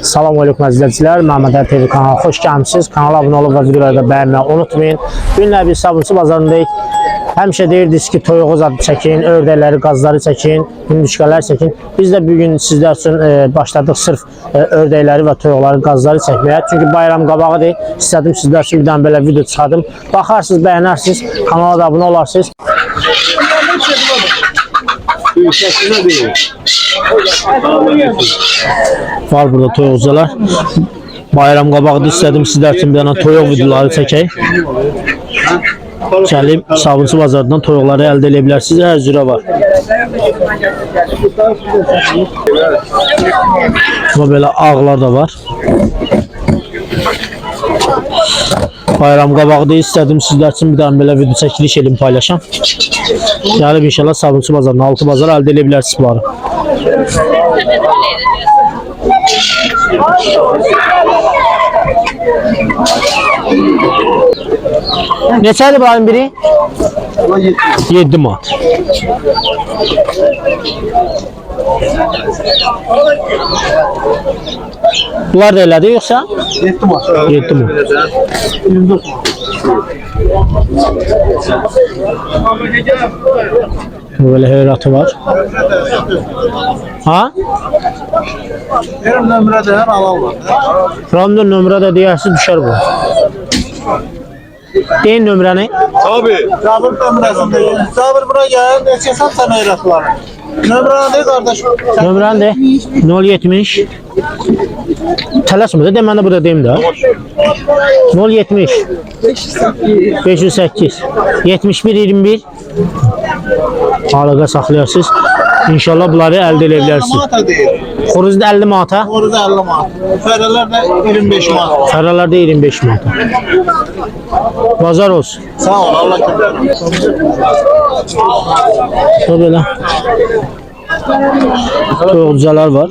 Salam aleyküm izləyicilər, Məhəmməd TV kanalına xoş gəlmisiniz. Kanala abunə olub və videoları bəyənməyi unutmayın. Günlər bir Sabunçu bazarındayıq. Həmişə deyirdiniz ki, toyuğu zadı çəkin, ördəkləri, qazları çəkin, hündüşkələr çəkin. Biz də bugün sizlər üçün başladıq sırf ördəkləri və toyuqları, qazları çəkməyə. Çünki bayram qabağıdır. İstədim sizlər üçün bir dənə belə video çıxardım. Baxarsınız, bəyənərsiniz, kanala da abunə olarsınız. Var burada toyuqcular. Bayram qabağıdır, istədim sizlər üçün bir dənə toyuq videoları çəkək. Gəlib Sabunçu bazarından toyuqları əldə edə bilərsiniz. Hər cürə var. Amma belə ağlar da var. Bayram qabağıdır, istədim sizlər üçün bir dənə belə video çəkiliş edim, paylaşam. Gəlib inşallah Sabunçu bazarından 6 bazar əldə edə bilərsiniz bunları. Neçədir bunların biri? 7 manat. Bunlar da elədir yoxsa? 7 manat. 7 manat. 24 böyle heyratı var. Ha? Benim nömrədə hər halal var. Ramda nömrədə deyərsiz düşər bu. Deyin nömrəni. Tabii. Cabir nömrəsində. Cabir bura gəl, neçəsən sən heyratları. Nömrəni de qardaşım. Nömrəni de 070. Tələsmə də mən də burada deyim də. 070 508 71 21 Əlaqə saxlayarsınız. İnşallah bunları əldə edə bilərsiniz. Xoruz da 50 manata. Xoruz 50 manat. Fərələr də 25 manat. Fərələr də 25 manata. Bazar olsun. Sağ ol, Allah kömək. Belə. Toyuqcular var.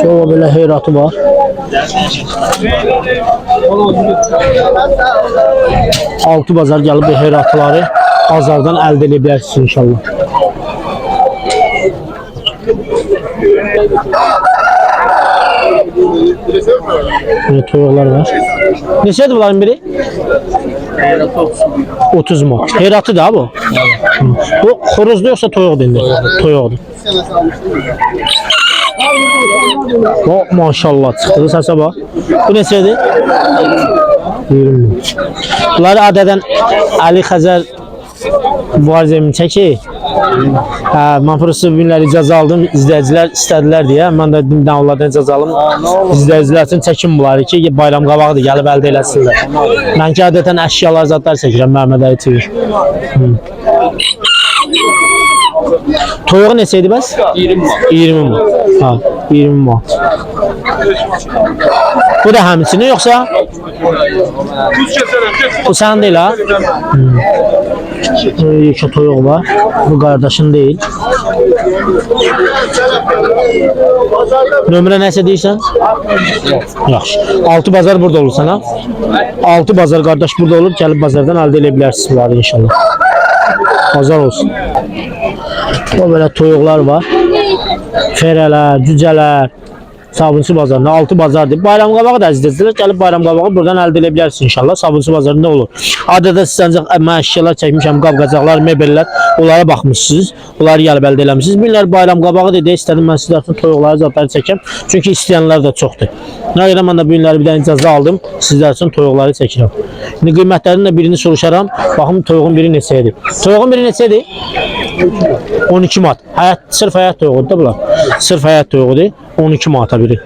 Sonra belə heyratı var. Altı bazar gəlib bu heyratları bazardan əldə edə bilərsiniz inşallah. Böyle toyuqlar var. Neçədir bunların biri? 30 manat. Heyratı da bu. Bu xoruzlu yoxsa toyuqdur indi? Toyuqdur. O maşallah çıxdı səsə bax. Bu neçədir? 20. Bunları adədən Ali Xəzər mübarizəmi çəkir. Mən fırsız günləri icazə aldım, izləyicilər istədilər deyə. Mən də dindən onlardan icazə alım. İzləyicilər üçün çəkim bunları ki, bayram qabağıdır, gəlib əldə eləsinlər. Mən ki, adətən əşyalar, zadlar çəkirəm, Məhəmməd Ali TV. Toyuğu neçəydi bəs? 20 manat. 20 manat. Ha, 20 manat. Bu da həmçinin yoxsa? Bu sənin deyil ha? Yekə toyuq var. Bu qardaşın deyil. Nömrə nəsə deyirsən? Yaxşı. 6 bazar burada olur sənə. 6 bazar qardaş burada olur. Gəlib bazardan əldə edə bilərsiniz bunları inşallah. Bazar olsun. O belə toyuqlar var. Ferələr, cücələr. Sabunçu bazarında 6 bazardır. Bayram qabağı da əzizləyicilər gəlib bayram qabağı buradan əldə edə bilərsiniz inşallah. Sabunçu bazarında olur. Adada siz ancaq mən əşyalar çəkmişəm, qab-qacaqlar, mebellər. Onlara baxmışsınız. Onları gəlib əldə eləmişsiniz. Bilirlər bayram qabağı deyə istədim mən sizlər üçün toyuqları zadları çəkəm. Çünki istəyənlər də çoxdur. Nə görə mən də bu günləri bir dənə icazə aldım. Sizlər üçün toyuqları çəkirəm. İndi qiymətlərinin də birini soruşaram. Baxın toyuğun biri neçədir. Toyuğun biri neçədir? 12 manat. Sırf həyat toyuğudur da bunlar. Sırf həyat toyuğudur. 12 manata biri.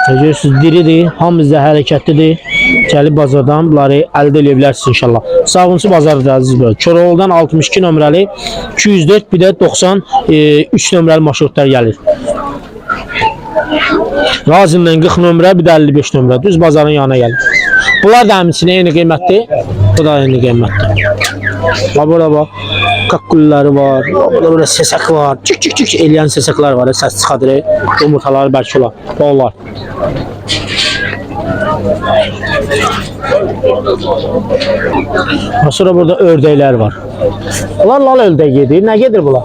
Görürsünüz, diridir, hamımız da hərəkətlidir. Gəlib bazardan bunları əldə edə bilərsiniz inşallah. Sabunçu bazarıdır əziz böyle. Koroğlu'dan 62 nömrəli, 204 bir də 93 nömrəli marşrutlar gəlir. Razindən 40 nömrə, bir də 55 nömrə. Düz bazarın yanına gəlir. Bunlar da həmçinin eyni qiymətdir. Bu da eyni qiymətdir. Burada bax. Kakkulları var. Burada sesek var. Çık çık çık eləyən seseklər var. Səs çıxadır. Yumurtaları bəlkə olar. Onlar. Sonra burada ördəklər var. Bunlar lal ördək gedir. Nə gedir bunlar?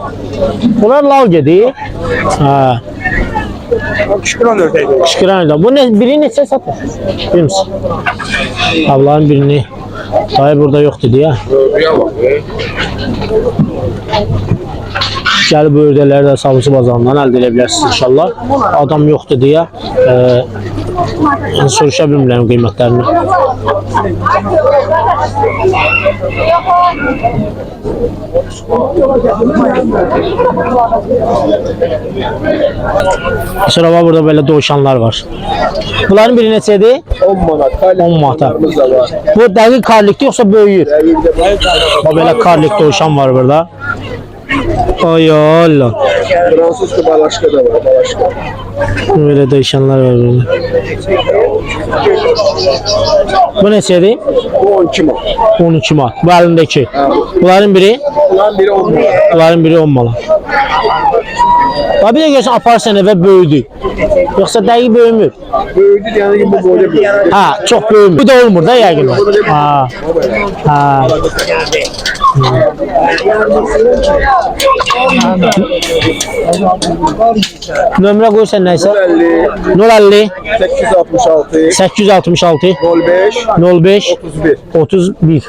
Bunlar lal gedir. Ha. Kışkıran ördək. Qışqıran ördək. Bu biri neçə satır? Bilmirsən. Abların birini. Dayı burada yoxdur deyə. Gəlib bu ördəkləri də Sabunçu bazarından əldə edə bilərsiniz inşallah. Adam yoxdur deyə soruşa bilmirəm qiymətlərini. Sonra var burada belə dovşanlar var. Bunların biri neçədir? 10 manat. 10 manata. Bu dəqiq karlikdir yoxsa böyüyür? Belə karlik dovşan var burada. Ay Allah. Fransız balaşka da var. Balaşka. Böyle dovşanlar var burada. Bu neçədir? Bu 12 manat. 12 manat. Bu əlindəki. Bunların biri? Bunların biri 10 manat. Bunların biri 10 manat. Bir də görsən aparsan evə böyüdü. Yoxsa dəqiq böyümür. Böyüdü yani gibi böyle bir. Ha, çox böyümür. Bu da olmur da yəqin. Ha. Ha. Nömrə qoysan nəysə? 050 866 866 05 05 31. 31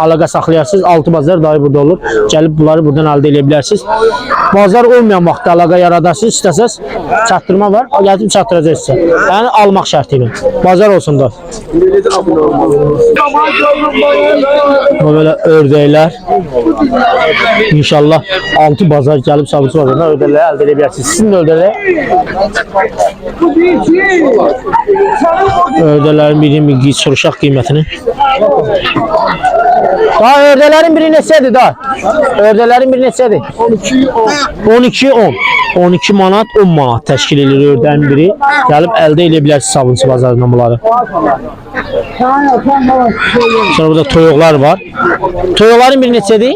əlaqə saxlayarsınız. 6 bazar dayı burada olur. Gəlib bunları buradan əldə edə bilərsiniz. Bazar olmayan vaxtda əlaqə yaradırsınız. İstəsəz çatdırma var. Gəlib çatdıracaqsınız. Yəni almaq şərti ilə. Bazar olsun da. Bu belə ördəklər. İnşallah 6 bazar gəlib Sabunçu bazarından ördəkləri əldə edə bilərsiniz. Sizin də ördəklərin birinin bir soruşaq qiymətini. Daha ördəklərin biri neçədir da? Ördəklərin biri neçədir? 12 10. 12 manat 10 manat təşkil edir ördəyin biri. Gəlib əldə edə bilərsiniz Sabunçu bazarından bunları. Sonra burada toyuqlar var. Toyuqların biri neçədir?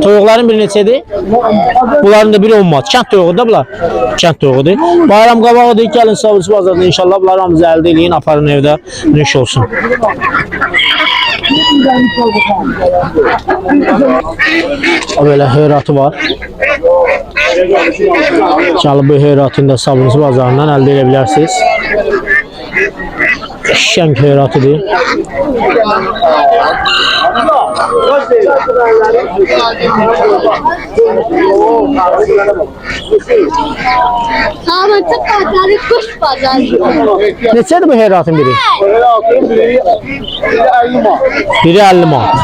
Toyuqların biri neçədir? Bunların da biri 10 manat. Kənd toyuğu da bunlar. Kənd toyuğudur. Bayram qabağıdır. Gəlin Sabunçu bazarından inşallah bunları hamımızı əldə eləyin. Aparın evdə nüş olsun. Böyle heyratı var. Gəlib bu heyratını da Sabunçu bazarından əldə edə bilərsiniz. Şənk heyratıdır. Sabunçu pazarı, kuş pazarı. Neçədir bu heyratın biri? Biri 50 manat.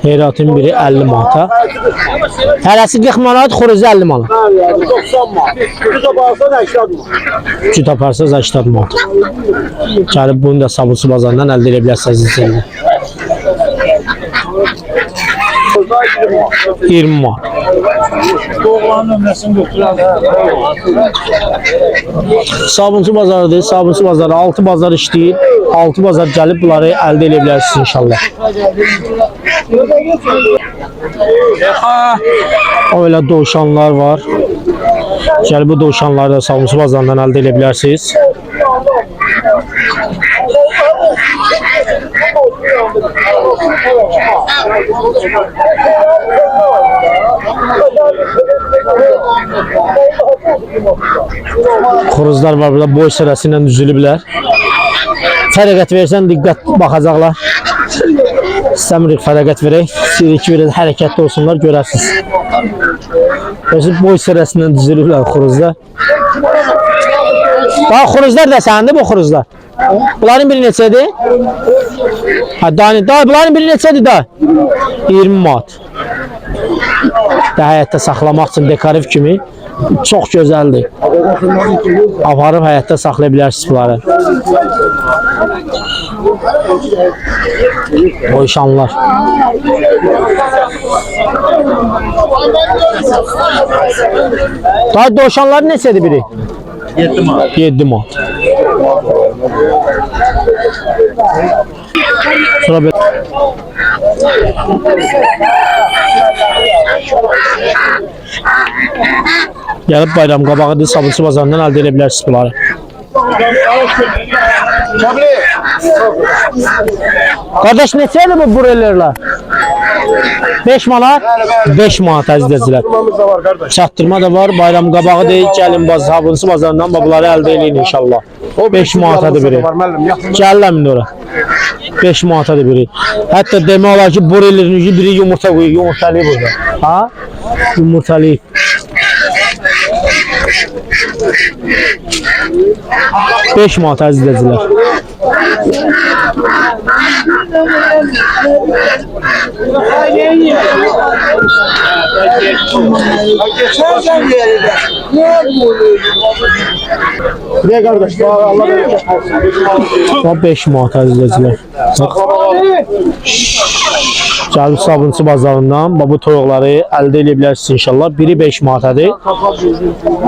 Heyratın biri 50 manata. Hərəsi 40 manat, xoruzu 50 manat. 90 manat. Cüt aparsanız 80 manat. Gəlib bunu da Sabunçu bazarından əldə edə bilərsiniz. 20 manat. Doğulanın ömrəsini götürən. Sabunçu bazarıdır. Sabunçu bazarı 6 bazar işləyir. 6 bazar gəlib bunları əldə edə bilərsiniz inşallah. O elə dovşanlar var. Gəlib bu dovşanları da Sabunçu bazarından əldə edə bilərsiniz. Xoruzlar var burada, boy sırası ilə düzülüblər. Fərəqət versən diqqət baxacaqlar. İstəmirik fərəqət verək. İstəyirik ki, hərəkətli olsunlar, görərsiniz. Boy sırası ilə düzülüblər xoruzlar. Daha xoruzlar da səndir bu xoruzlar. Bunların biri neçədir? Daha bunların biri neçədir da? 20 manat. Həyətdə saxlamaq üçün dekorativ kimi çox gözəldir. Aparıb həyətdə saxlaya bilərsiniz bunları. Boyşanlar. Daha doşanlar neçədir biri? 7 manat. 7 manat. Sonra böyle gəlib bayram qabağıdır, Sabunçu bazarından əldə edə bilərsiniz bunları. Kabli. Kardeş neçədir bu burellerler? 5 manat. 5 manat əzizlər. Durmamız da var kardeş. Çatdırma da var. Bayram qabağı deyil. Gəlin Sabunçu bazarından bunları əldə eləyin inşallah. 5 manatadır biri. Gəlirəm indi ora. 5 manatadır biri. Hətta demək olar ki, borelerin biri yumurta qoyur. Yumurtalıyı burada. Ha? Yumurtalıyı. Beş manat əzizlər. Ne kardeş? Allah bereket Bax 5 manat əzizlər. Gəlib Sabunçu bazarından bu toyuqları əldə edə bilərsiniz inşallah. Biri 5 manatadır.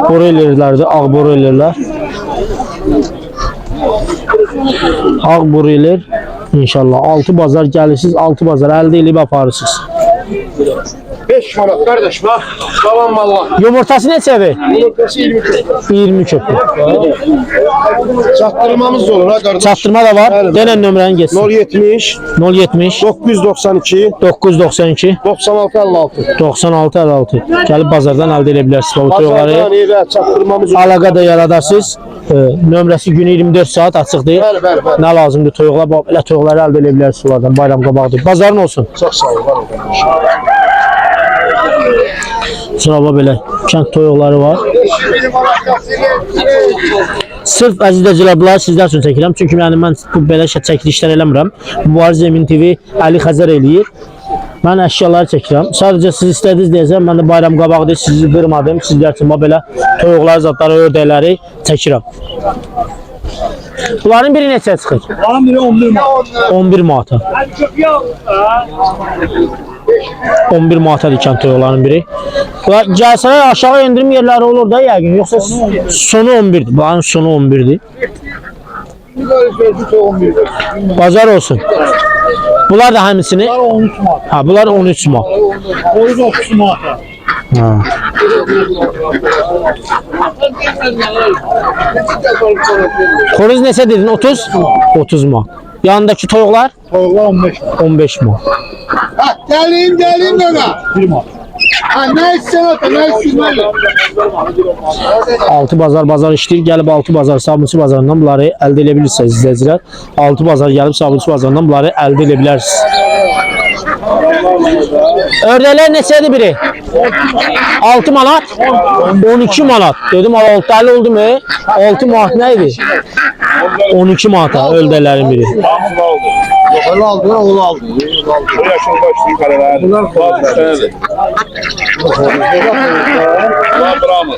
Borellerlərdir, ağ borellerlər. Ağ boreller inşallah 6 bazar gəlirsiniz, 6 bazar əldə edib aparırsınız. 5 manat kardeş bak. Salam valla. Yumurtası neçədir? Yumurtası 20 köpük. 20 köpük. Çaktırmamız da olur ha kardeş. Çatdırma da var. Denən nömrəni geçsin. 070 070 992 992 96 56. 96 56. Gəlib bazardan əldə edə bilərsiniz bu toyuqları. Pazardan evə çaktırmamız olur. Əlaqə da yaradarsınız. Nömrəsi günü 24 saat açıqdır. Bəli. Nə lazımdır toyuqlar? Bax elə toyuqları əldə edə bilərsiniz onlardan. Bayram qabağıdır. Bazarın olsun. Çok sağ ol. Var ol kardeş. Sıraba belə kənd toyuqları var. Sırf əzizləyicilər bunları sizlər üçün çəkirəm. Çünki mən bu belə çəkilişlər eləmirəm. Mübariz Emin TV Əli Xəzər eləyir. Mən əşyaları çəkirəm. Sadəcə siz istədiniz deyəcəm. Mən də bayram qabağıdır. Sizi qırmadım. Sizlər üçün belə toyuqları, zatları, ördəkləri çəkirəm. Bunların biri neçə çıxır? Bunların biri 11 manat. 11 manata. 11 manatadır kənd toyuqların biri. Gəlsələr aşağı endirim yerləri olur da yəqin. Yoxsa sonu 11'dir. Bunların sonu 11'dir. Bazar olsun. Bunlar da həmsini? 13 manat. Ha, bunlar 13 manat. 30 manat. Ha. Xoruz neçə dedin? 30? 30 manat. Yanındakı toyuqlar? Toyuqlar 15 manat. 15 manat. Ha, gelin bana. 1 manat. Ha, ne istiyorsun? Ne istiyorsun? 6 bazar işləyir. Gəlib 6 bazar Sabunçu bazarından bunları əldə edə bilirsiniz izləyicilər. 6 bazar gəlib Sabunçu bazarından bunları əldə edə bilərsiniz. Ördəklər neçədir biri? 6 manat? 12 manat. Dedim 6 oldu mu? 6 manat nə idi? 12 manata ördəklərin biri. Oğul aldı, oğul aldı. Bu yaşın başlayı kareler. Bunlar Evet. Bravo.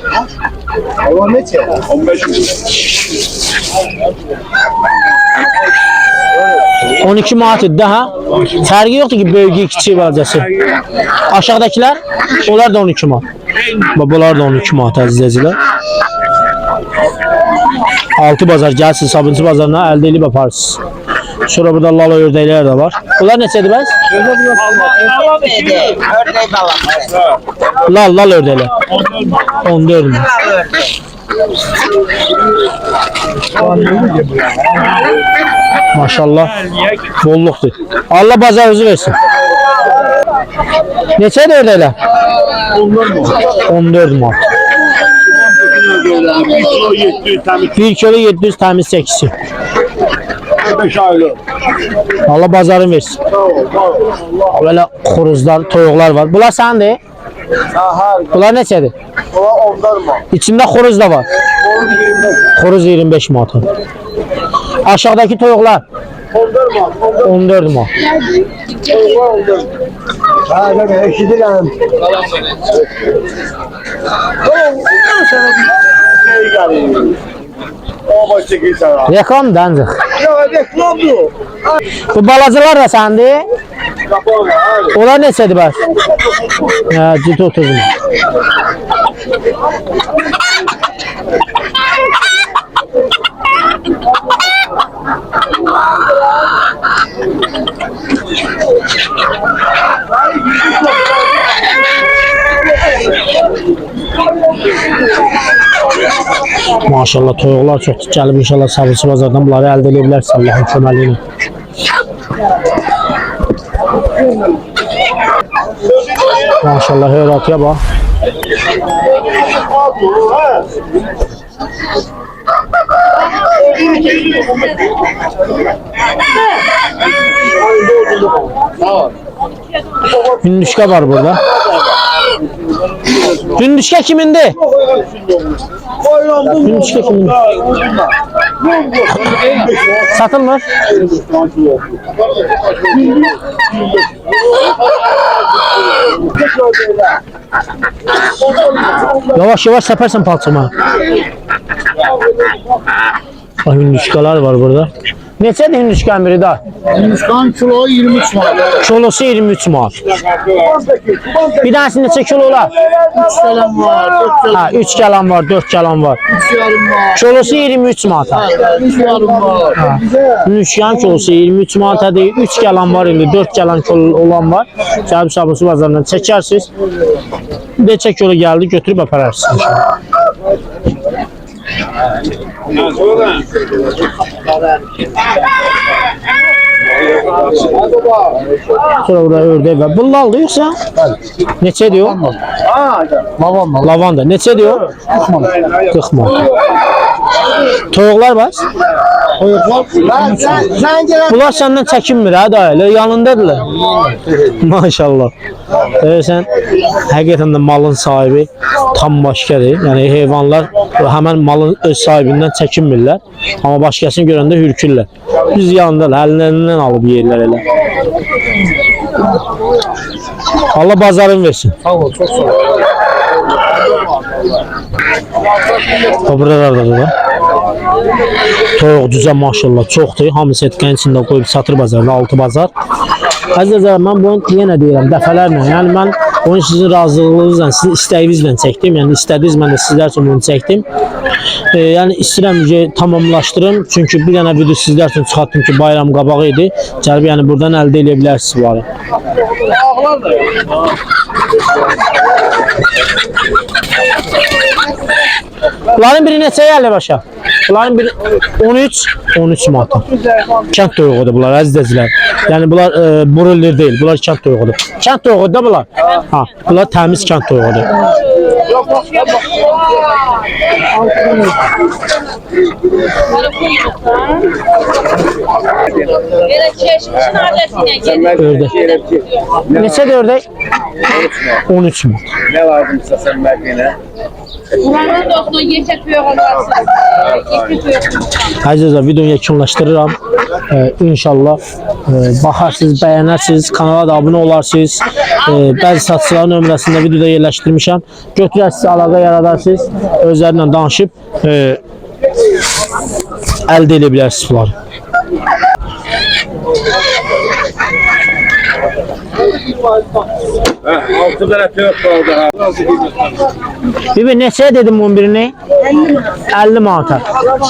Allah ne çek? 15 bin. 12 manat idi ha? Fərqi yoxdur ki, böyüyü, kiçik balacası. Aşağıdakilər, onlar da 12 manat. Bunlar da 12 manat əzizləyicilər. 6 bazar gəlsin Sabunçu bazarına əldə edib aparırsınız. Sonra burada lala ördəklər də var. Bunlar neçədir bəs? Lal ördəklər. 14 mi? Maşallah. Bolluqdur. Allah bazarınızı versin. Neçədir ördəklər? 14 manat. 1 kilo 700 təmiz 8'i. 5 aylık. Allah bazarını versin. Böyle xoruzlar, toyuqlar var. Bunlar səndir? Bunlar neçədir? Ola 10'dar mı? İçində xoruz da var. Xoruz 25 manat. Aşağıdaki toyuqlar 14 manat. Ha, ne eşidirəm. Sana bir şey geldi. O başta sana. Reklamdır ancaq. Ya reklamdı. Bu balacılar da səndir? Onlar neçədir bəs? Hə, ciddi 30 manat. Maşallah toyuqlar çox gəlib inşallah sabırçı bazardan bunları əldə edə bilərsən Allahın köməyi ilə. Maşallah heyratıya bax. Hündüşka var burada. Hündüşka kimindi? Hündüşka kimindi? Satılmır. Yavaş yavaş sepersen palçama. Hündüşkalar var burada. Neçədir hündüşkan biri da? Hindistan kilo 23 manat. Kilosu 23 manat. Bir tanesi neçə kilo olar? 3 gelen var, 4 gelen Ha, 3 gelen var, 4 gelen var. 3 yarım var. Kilosu 23 manat. 3 yarım var. Hündüşkan kilosu 23 manat değil. 3 gelen var indi, 4 gelen kilo olan var. Cəbi sabırsı bazarından çəkərsiniz. Neçə kilo gəldi götürüb apararsınız. Sonra burada ördək var. Bu laldır yoxsa? Neçə diyor? Lavanda. Lavanda. Neçə diyor? 40 manat. Toyuqlar var. Bunlar səndən çəkinmir ha da elə yanındadırlar. Maşallah. Sən həqiqətən də malın sahibi tam başqadır. Yəni heyvanlar həmən malın öz sahibindən çəkinmirlər. Amma başqasını görəndə hürkürlər. Biz yanındalar, əllərindən alıb yerlər elə. Allah bazarın versin. Sağ ol, çok sağ ol. Buralarda da. Toyuq düzə maşallah çoxdur. Hamısı etqənin içində qoyub satır bazarda, altı bazar. Əzizlər, mən bunu yenə deyirəm dəfələrlə. Yəni mən onu sizin razılığınızla, sizin istəyinizlə çəkdim. Yəni istədiniz, mən də sizlər üçün bunu çəkdim. Yəni istəyirəm ki, tamamlaşdırım. Çünki bir dənə video sizlər üçün çıxartdım ki, bayram qabağı idi. Gəlib yəni buradan əldə edə bilərsiniz bunları. Bunların biri neçəyə gəlir başa? Bunların biri 13 manat. Kənd toyuğudur bunlar əzizlər. Yəni bunlar broiler deyil, bunlar kənd toyuğudur. Kənd toyuğudur da bunlar. Ha, bunlar təmiz kənd toyuğudur. Ördək. Neçədir ördək? 13 manat. Ne lazımsa sen belgene. Buranın dostluğu geçiyor olacaksın. Əzizlər, videonu yekunlaşdırıram. İnşallah baxarsınız, bəyənərsiniz, kanala da abunə olarsınız. Bəzi satıcıların nömrəsində videoda yerləşdirmişəm. Götürərsiniz, əlaqə yaradarsınız. Özlərindən danışıb əldə edə bilərsiniz bunları. Altı tane tüyök kaldı ha. Bibi neçəyə dedim bunun birini? 50 manata.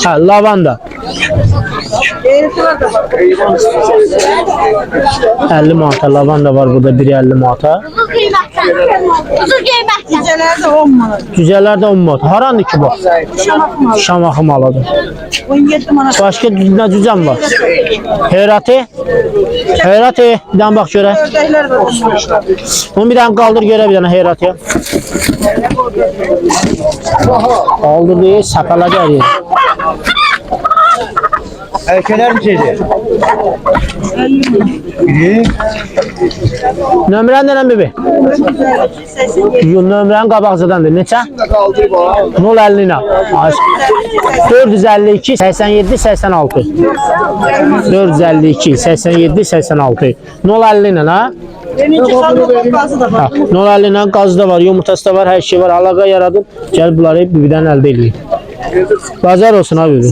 Ha, lavanda. 50 manata lavanda var burada, biri 50 manata. Uzun kıymetli. Uzun kıymetli. Geceler de 10 manat. Cüzələr də 10 manat. Harandır ki bu? Şamaxı malıdır. 17 manat. Başqa nə cüzəm var? Heyrati? Heyrati, bir dənə bax görə. Ördəklər de 10 manat. Bunu bir dənə qaldır görə bir dənə heyrati. Qaldır deyil, səpələ gəlir. Erkeler mi şeydi? Nömrən nə bibi? Nömrən qabaqcadandır. Neçə? 050 ilə. 452 87 86. 452 87 86. 050 ilə ha? 050 ilə qazı da var, yumurtası da var, hər şey var. Əlaqə yaradın. Gəl bunları bibidən əldə edin. Bazar olsun abi.